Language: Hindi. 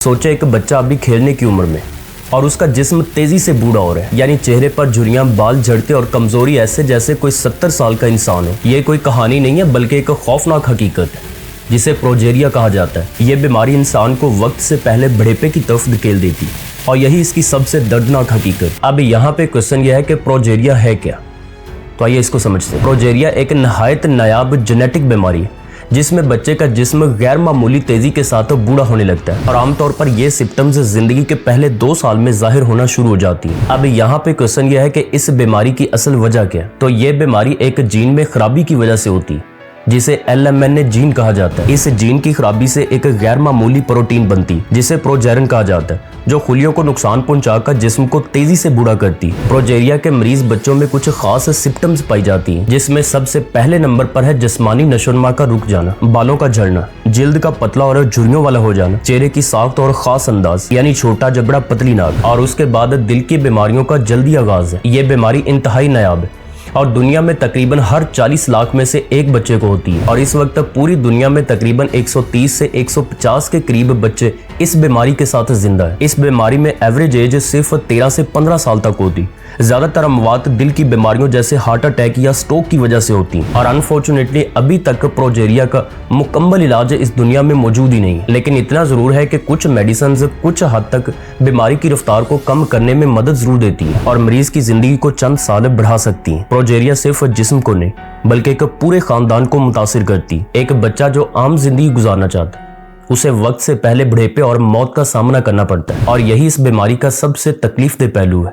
सोचे एक बच्चा अभी खेलने की उम्र में और उसका जिस्म तेजी से बूढ़ा हो रहा है, यानी चेहरे पर झुर्रियां, बाल झड़ते और कमजोरी ऐसे जैसे कोई 70 साल का इंसान हो। ये कोई कहानी नहीं है बल्कि एक खौफनाक हकीकत है जिसे प्रोजेरिया कहा जाता है। ये बीमारी इंसान को वक्त से पहले बुढ़ापे की तरफ धकेल देती है और यही इसकी सबसे दर्दनाक हकीकत। अब यहाँ पे क्वेश्चन यह है कि प्रोजेरिया है क्या, तो आइए इसको समझते हैं। प्रोजेरिया एक नहायत नायाब जेनेटिक बीमारी है जिसमें बच्चे का जिस्म गैर मामूली तेजी के साथ बूढ़ा होने लगता है और आमतौर पर ये सिम्टम्स जिंदगी के पहले 2 साल में जाहिर होना शुरू हो जाती है। अब यहाँ पे क्वेश्चन यह है कि इस बीमारी की असल वजह क्या है। तो ये बीमारी एक जीन में खराबी की वजह से होती है जिसे LMNA जीन कहा जाता है। इस जीन की खराबी से एक गैर मामूली प्रोटीन बनती है जिसे प्रोजेरिन कहा जाता है, जो खुलियों को नुकसान पहुंचाकर जिस्म को तेजी से बूढ़ा करती है। प्रोजेरिया के मरीज बच्चों में कुछ खास सिम्टम्स पाई जाती हैं, जिसमें सबसे पहले नंबर पर है जिस्मानी नशोनुमा का रुक जाना, बालों का झड़ना, जिल्द का पतला और झुर्रियों वाला हो जाना, चेहरे की साख्त और खास अंदाज यानी छोटा जबड़ा, पतली नाक, और उसके बाद दिल की बीमारियों का जल्दी आगाज है। ये बीमारी इंतहाई नायाब है और दुनिया में तकरीबन हर 40 लाख में से एक बच्चे को होती है और इस वक्त पूरी दुनिया में तकरीबन 130 से 150 के करीब बच्चे इस बीमारी के साथ जिंदा है। इस बीमारी में एवरेज एज सिर्फ 13 से 15 साल तक होती। ज्यादातर अमवात दिल की बीमारियों जैसे हार्ट अटैक या स्ट्रोक की वजह से होती और अनफॉर्चुनेटली अभी तक प्रोजेरिया का मुकम्मल इलाज इस दुनिया में मौजूद ही नहीं। लेकिन इतना जरूर है कि कुछ मेडिसिन कुछ हद तक बीमारी की रफ्तार को कम करने में मदद जरूर देती है और मरीज की जिंदगी को चंद साल बढ़ा सकती है। प्रोजेरिया सिर्फ जिस्म को नहीं बल्कि एक पूरे खानदान को मुतासिर करती। एक बच्चा जो आम जिंदगी गुजारना चाहता है उसे वक्त से पहले बुढ़ापे और मौत का सामना करना पड़ता है और यही इस बीमारी का सबसे तकलीफ दे पहलू है।